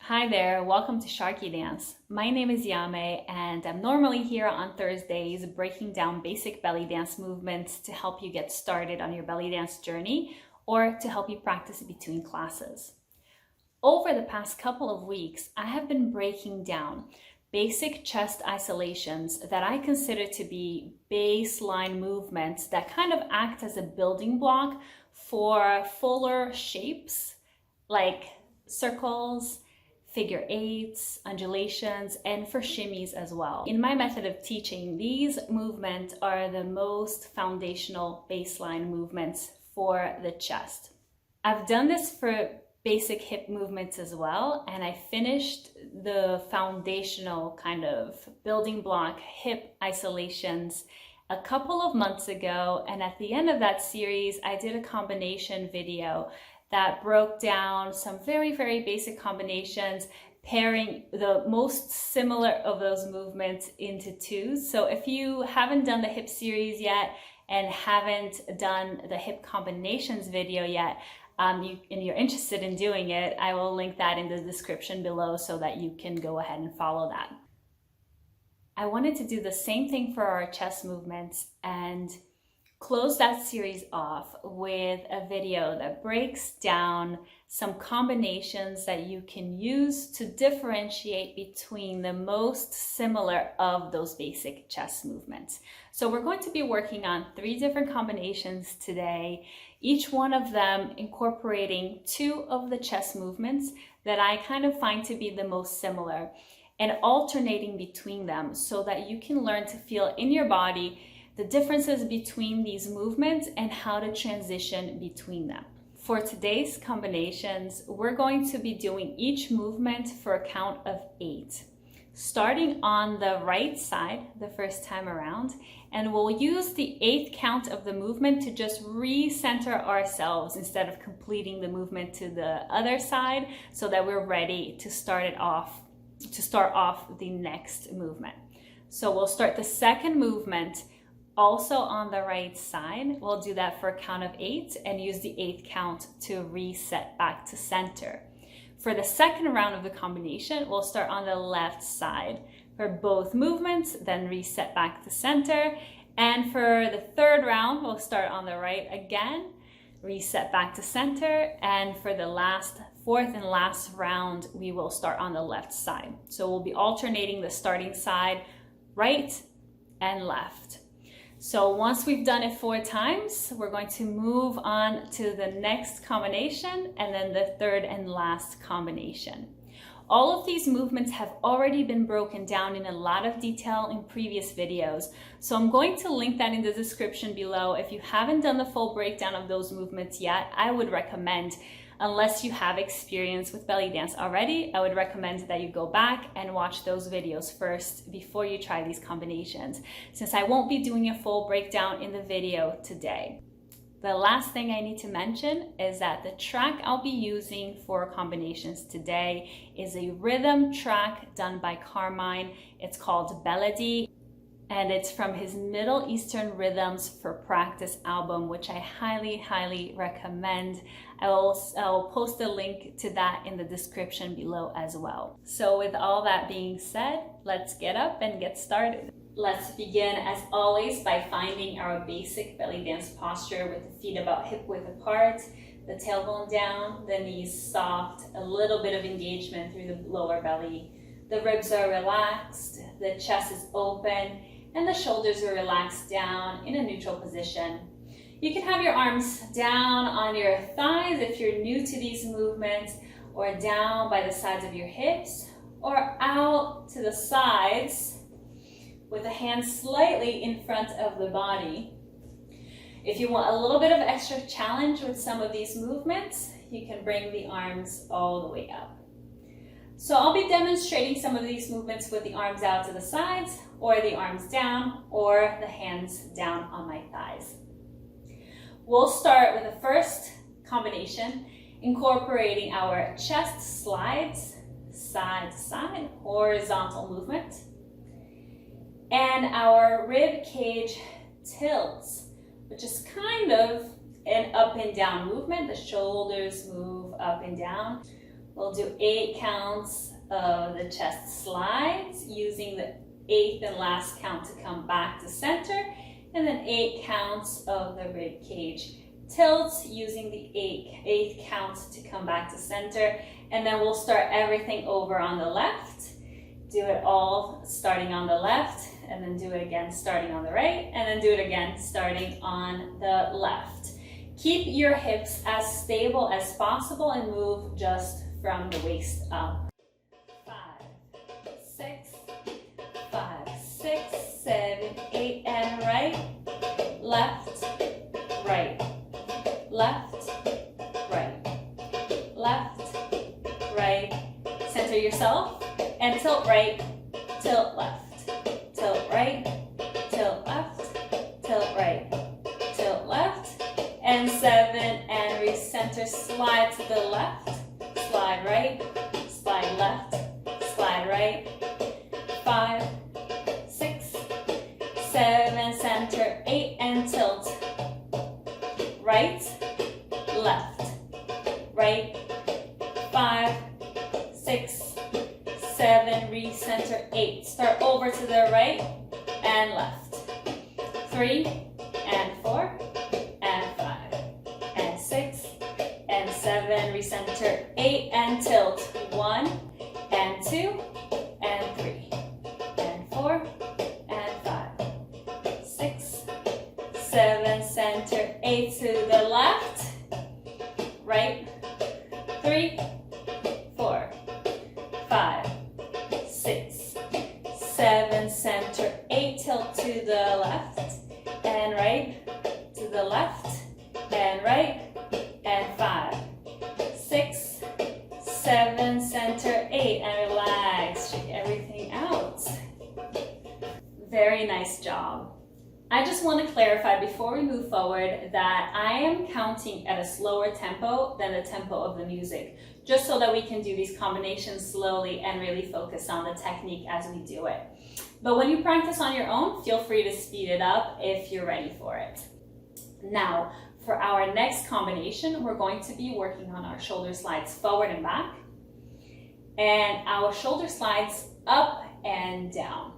Hi there, welcome to SharqiDance. My name is Yame and I'm normally here on Thursdays breaking down basic belly dance movements to help you get started on your belly dance journey or to help you practice between classes. Over the past couple of weeks, I have been breaking down basic chest isolations that I consider to be baseline movements that kind of act as a building block for fuller shapes like circles, figure eights, undulations, and for shimmies as well. In my method of teaching, these movements are the most foundational baseline movements for the chest. I've done this for basic hip movements as well, and I finished the foundational kind of building block hip isolations a couple of months ago, and at the end of that series, I did a combination video that broke down some very basic combinations, pairing the most similar of those movements into twos. So if you haven't done the hip series yet and haven't done the hip combinations video yet, and you're interested in doing it, I will link that in the description below so that you can go ahead and follow that. I wanted to do the same thing for our chest movements and close that series off with a video that breaks down some combinations that you can use to differentiate between the most similar of those basic chest movements. So we're going to be working on 3 different combinations today, each one of them incorporating 2 of the chest movements that I kind of find to be the most similar, and alternating between them so that you can learn to feel in your body the differences between these movements and how to transition between them. For today's combinations, we're going to be doing each movement for a count of 8. Starting on the right side the first time around, and we'll use the 8th count of the movement to just recenter ourselves instead of completing the movement to the other side so that we're ready to start off the next movement. So we'll start the second movement also on the right side. We'll do that for a count of 8 and use the 8th count to reset back to center. For the second round of the combination, we'll start on the left side for both movements, then reset back to center. And for the third round, we'll start on the right again, reset back to center. And for the fourth and last round, we will start on the left side. So we'll be alternating the starting side, right and left. So once we've done it 4 times, we're going to move on to the next combination and then the third and last combination. All of these movements have already been broken down in a lot of detail in previous videos. So I'm going to link that in the description below. If you haven't done the full breakdown of those movements yet, I would recommend, unless you have experience with belly dance already, I would recommend that you go back and watch those videos first before you try these combinations, since I won't be doing a full breakdown in the video today. The last thing I need to mention is that the track I'll be using for combinations today is a rhythm track done by Carmine. It's called Belody, and it's from his Middle Eastern Rhythms for Practice album, which I highly recommend. I will post a link to that in the description below as well. So with all that being said, let's get up and get started. Let's begin, as always, by finding our basic belly dance posture with the feet about hip width apart, the tailbone down, the knees soft, a little bit of engagement through the lower belly. The ribs are relaxed, the chest is open, and the shoulders are relaxed down in a neutral position. You can have your arms down on your thighs if you're new to these movements, or down by the sides of your hips, or out to the sides with the hands slightly in front of the body. If you want a little bit of extra challenge with some of these movements, you can bring the arms all the way up. So I'll be demonstrating some of these movements with the arms out to the sides, or the arms down, or the hands down on my thighs. We'll start with the first combination, incorporating our chest slides, side to side, horizontal movement, and our rib cage tilts, which is kind of an up and down movement. The shoulders move up and down. We'll do 8 counts of the chest slides using the 8th and last count to come back to center, and then 8 counts of the rib cage tilts using the 8th count to come back to center. And then we'll start everything over on the left. Do it all starting on the left, and then do it again starting on the right, and then do it again starting on the left. Keep your hips as stable as possible and move just from the waist up. 5, 6, 5, 6, 7, 8, and right, left, right, left, right, left, right. Center yourself and tilt right, tilt left, tilt right, tilt left, tilt right, tilt left, and 7, and recenter, slide to the left, slide right, slide left, slide right, 5, 6, 7, center, 8, and tilt, right, left, right, 5, 6, 7, recenter, 8. Start over to the right and left. 3 and 4 and 5 and 6 and 7, recenter, 8, and tilt. 1 and 2 and 3 and 4 and 5, 6, 7, center, 8 to the left, right, 3, 4, 5, 6, 7, center, 8, tilt to the left and right, to the left and right, and 5, 6, 7, center, 8, and relax, shake everything out. Very nice job. I just want to clarify before we move forward that I am counting at a slower tempo than the tempo of the music, just so that we can do these combinations slowly and really focus on the technique as we do it. But when you practice on your own, feel free to speed it up if you're ready for it. Now, for our next combination, we're going to be working on our shoulder slides forward and back, and our shoulder slides up and down.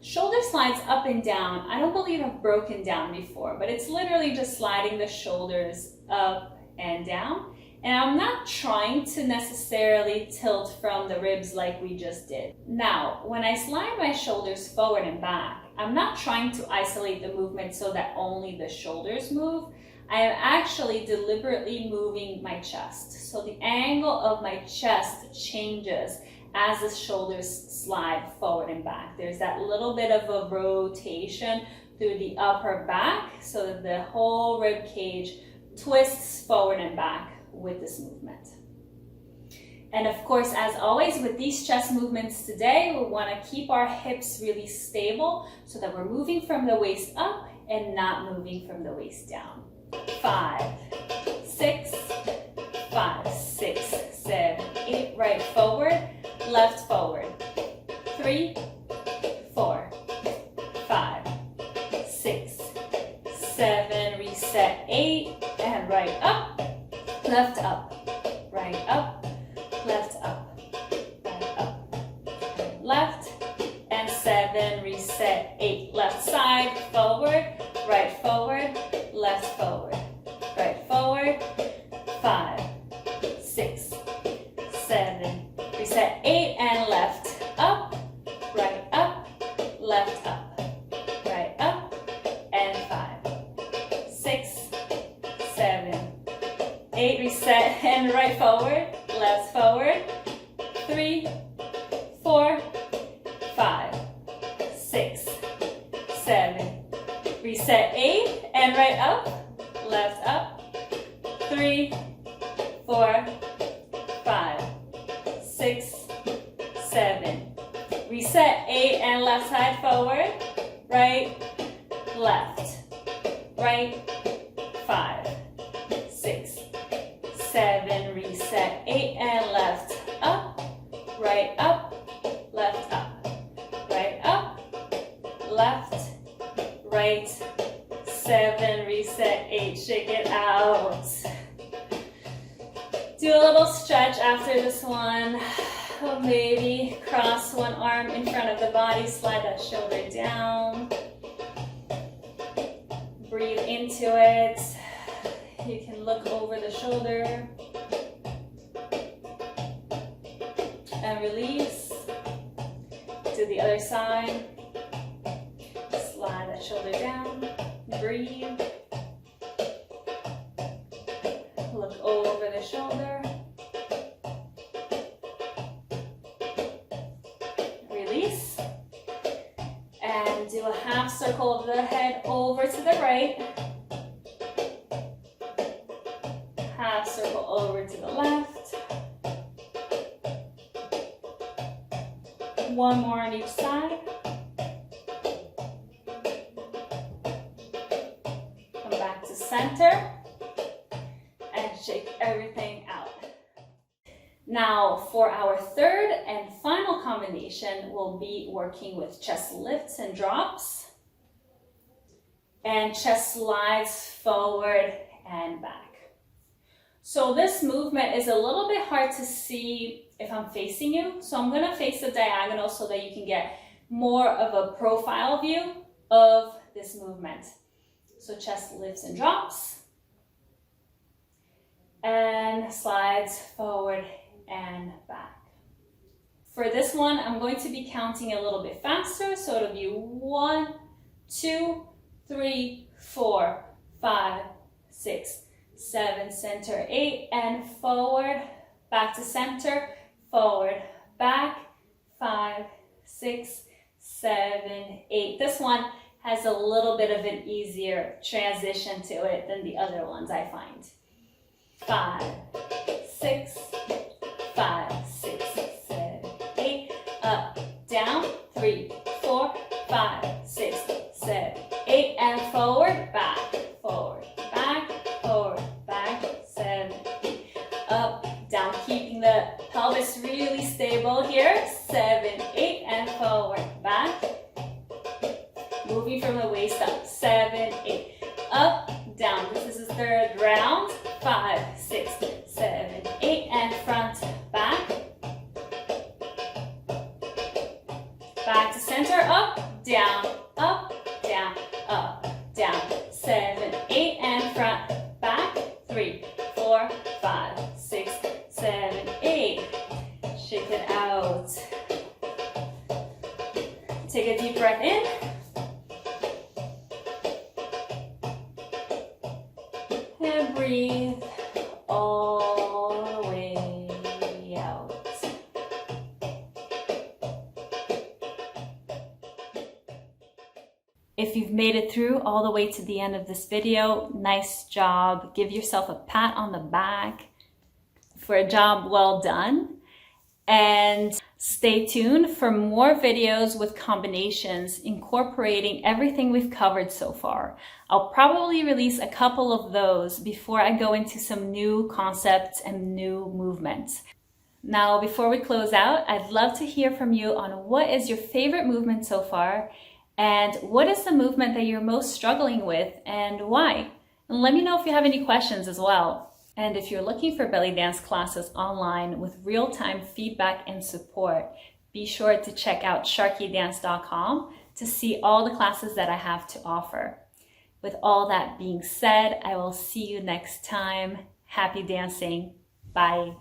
Shoulder slides up and down, I don't believe I've broken down before, but it's literally just sliding the shoulders up and down. And I'm not trying to necessarily tilt from the ribs like we just did. Now, when I slide my shoulders forward and back, I'm not trying to isolate the movement so that only the shoulders move. I am actually deliberately moving my chest. So the angle of my chest changes as the shoulders slide forward and back. There's that little bit of a rotation through the upper back so that the whole rib cage twists forward and back with this movement. And of course, as always, with these chest movements today, we want to keep our hips really stable so that we're moving from the waist up and not moving from the waist down. 5, 6, 5, 6, 7, 8, right forward, left forward, 3, 4, 5, 6, 7, reset, 8, and right up, left up, right up, left up, right up, left, and 7, reset, 8, left side, forward, right forward, left forward, right forward, 5, 6, 7, reset, 8, and left, up, left up, right up, and 5, 6, 7, 8, reset, and right forward, left forward, 3, 4, 5, 6, 7, reset, 8, and right up, left up, 3, 4, 5, 6, 7, reset, 8, and left side forward, right, left, right, 5, 6, 7, reset, 8, and left, up, right up, left up, right up, left, right, 7, reset, 8, shake it out. Do a little stretch after this one, we'll maybe cross one arm in front of the body, slide that shoulder down. Breathe into it. You can look over the shoulder. And release. To the other side. Slide that shoulder down. Breathe. Look over the shoulder. Release. And do a half circle of the head over to the right. Half circle over to the left. One more on each side. Come back to center and shake everything out. Now for our third and final combination, we'll be working with chest lifts and drops and chest slides forward and back. So this movement is a little bit hard to see if I'm facing you. So I'm gonna face the diagonal so that you can get more of a profile view of this movement. So chest lifts and drops and slides forward and back. For this one, I'm going to be counting a little bit faster. So it'll be 1, 2, 3, 4, 5, 6, 7, center, 8, and forward, back to center, forward, back, 5, 6, 7, 8. This one has a little bit of an easier transition to it than the other ones, I find. 5, 6, 5, 6, 7, 8, up, down, 3, 4, 5, 6, 7, 8, and forward, back, forward, back, forward, back, 7, 8, up, down, keeping the pelvis really stable here, 7, 8, and forward, back, moving from the waist up, 7, 8, up, down, this is the third round, 5, 6, 7, 8, and front, back, back to center, up, down, up, down, up, down, 7, 8, and front, back, 3, 4, 5, 6, 7, 8, shake it out, take a deep breath in, and breathe all the way out. If you've made it through all the way to the end of this video, nice job. Give yourself a pat on the back for a job well done. And stay tuned for more videos with combinations incorporating everything we've covered so far. I'll probably release a couple of those before I go into some new concepts and new movements. Now, before we close out, I'd love to hear from you on what is your favorite movement so far, and what is the movement that you're most struggling with and why? And let me know if you have any questions as well. And if you're looking for belly dance classes online with real-time feedback and support, be sure to check out SharqiDance.com to see all the classes that I have to offer. With all that being said, I will see you next time. Happy dancing. Bye.